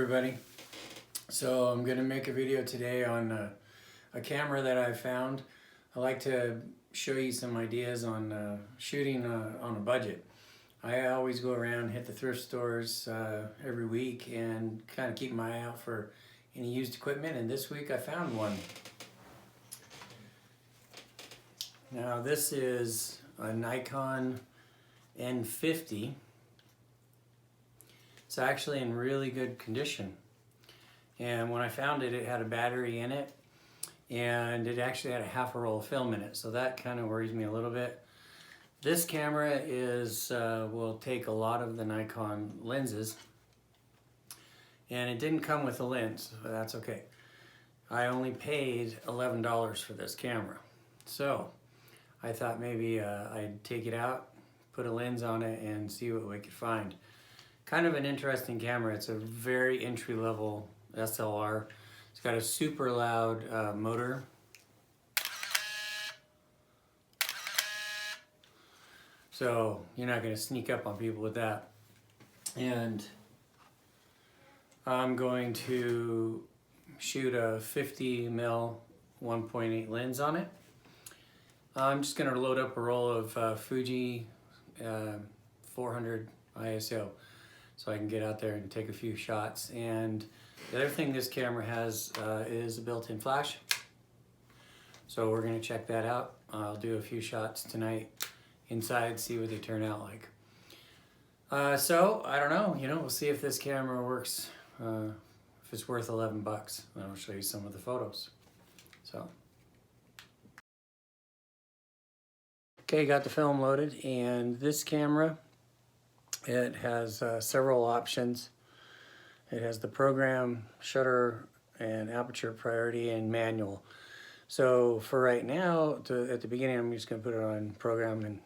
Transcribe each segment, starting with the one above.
everybody. So I'm going to make a video today on a camera that I found. I like to show you some ideas on shooting on a budget. I always go around, hit the thrift stores every week and kind of keep my eye out for any used equipment, and this week I found one. Now this is a Nikon N50. It's actually in really good condition, and when I found it, it had a battery in it, and it actually had a half a roll of film in it, so that kind of worries me a little bit. This camera will take a lot of the Nikon lenses, and it didn't come with a lens, but that's okay. I only paid $11 for this camera, so I thought maybe I'd take it out, put a lens on it, and see what we could find. Kind of an interesting camera. It's a very entry-level SLR. It's got a super loud motor. So you're not going to sneak up on people with that. And I'm going to shoot a 50mm 1.8 lens on it. I'm just going to load up a roll of Fuji 400 ISO. So I can get out there and take a few shots. And the other thing this camera has is a built-in flash. So we're gonna check that out. I'll do a few shots tonight inside, see what they turn out like. So I don't know, we'll see if this camera works, if it's worth 11 bucks. And I'll show you some of the photos. So. Okay, got the film loaded, and this camera, it has several options. It has the program, shutter, and aperture priority, and manual. So for right now, at the beginning, I'm just going to put it on program and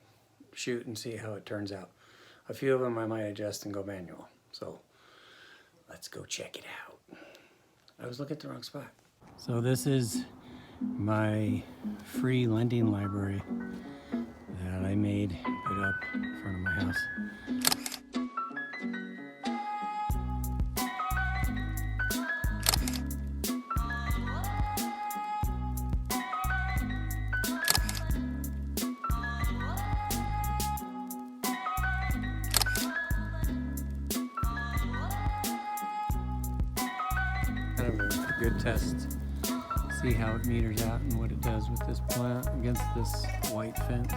shoot and see how it turns out. A few of them I might adjust and go manual. So let's go check it out. I was looking at the wrong spot. So this is my free lending library that I made, put up in front of my house. Kind of a good test. See how it meters out and what it does with this plant against this white fence.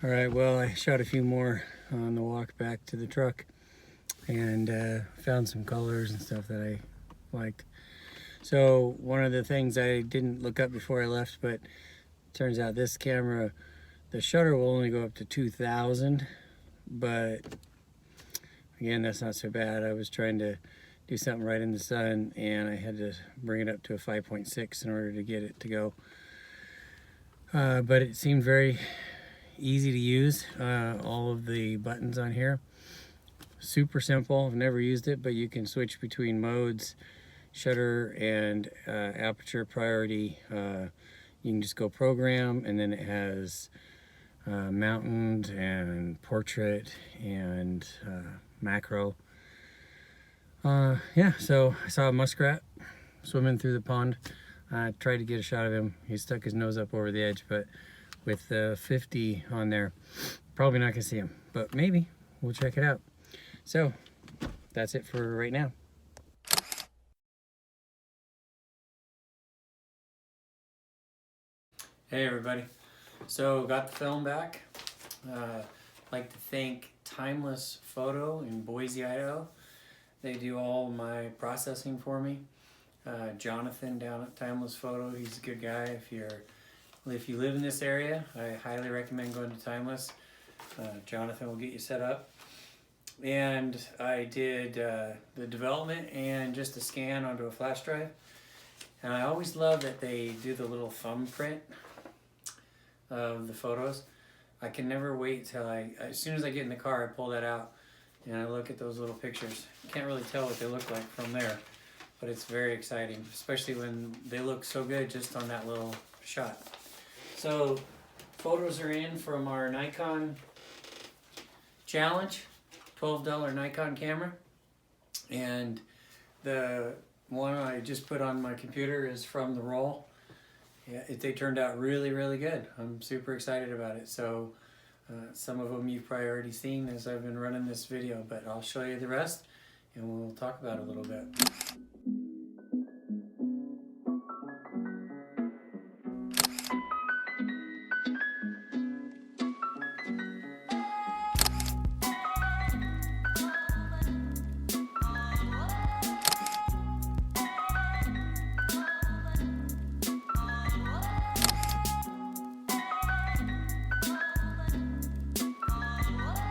All right, well, I shot a few more on the walk back to the truck and found some colors and stuff that I liked. So one of the things I didn't look up before I left, but turns out this camera, the shutter will only go up to 2000, but again, that's not so bad. I was trying to do something right in the sun, and I had to bring it up to a 5.6 in order to get it to go. But it seemed very easy to use. All of the buttons on here, super simple. I've never used it, but you can switch between modes, shutter and aperture priority. You can just go program, and then it has mountain and portrait and macro. Yeah, so I saw a muskrat swimming through the pond. I tried to get a shot of him. He stuck his nose up over the edge, but with the 50 on there, probably not gonna see him, but maybe we'll check it out. So that's it for right now. Hey everybody, so got the film back. I'd like to thank Timeless Photo in Boise, Idaho. They do all my processing for me. Jonathan down at Timeless Photo, he's a good guy. If you live in this area, I highly recommend going to Timeless. Jonathan will get you set up. and I did the development and just a scan onto a flash drive. And I always love that they do the little thumbprint of the photos. I can never wait till as soon as I get in the car, I pull that out and I look at those little pictures. Can't really tell what they look like from there, but it's very exciting, especially when they look so good just on that little shot. So photos are in from our Nikon challenge, $12 Nikon camera, and the one I just put on my computer is from the roll. Yeah, they turned out really, really good. I'm super excited about it. So some of them you've probably already seen as I've been running this video, but I'll show you the rest and we'll talk about it a little bit.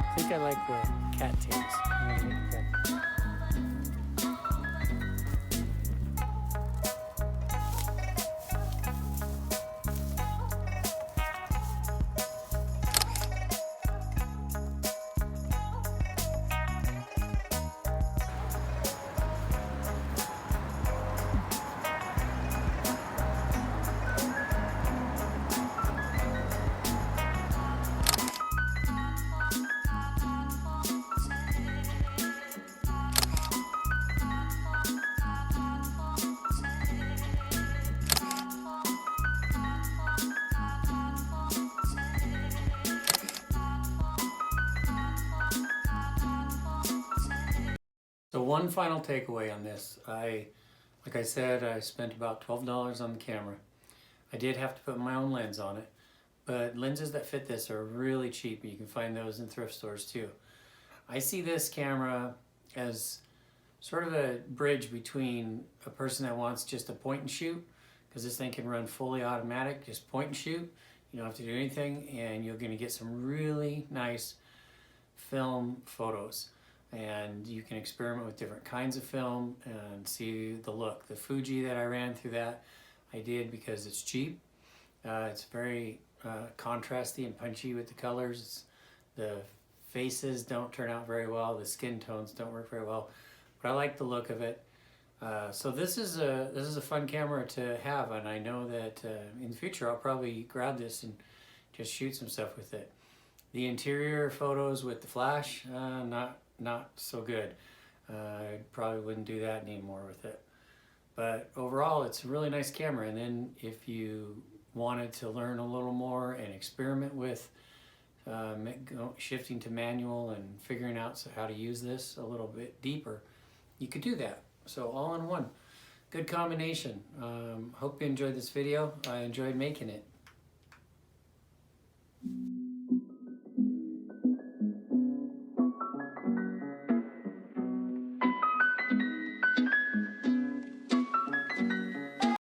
I think I like the cat tails. I'm gonna make a cat. So one final takeaway on this. Like I said, I spent about $12 on the camera. I did have to put my own lens on it, but lenses that fit this are really cheap. You can find those in thrift stores too. I see this camera as sort of a bridge between a person that wants just a point and shoot, because this thing can run fully automatic, just point and shoot. You don't have to do anything, and you're going to get some really nice film photos. And you can experiment with different kinds of film and see the look. The Fuji that I ran through that, I did because it's cheap. It's very contrasty and punchy with the colors. The faces don't turn out very well. The skin tones don't work very well, but I like the look of it. So this is a fun camera to have, and I know that in the future I'll probably grab this and just shoot some stuff with it. The interior photos with the flash, not so good. I probably wouldn't do that anymore with it. But overall, it's a really nice camera. And then if you wanted to learn a little more and experiment with shifting to manual and figuring out how to use this a little bit deeper, you could do that. So all in one. Good combination. Hope you enjoyed this video. I enjoyed making it.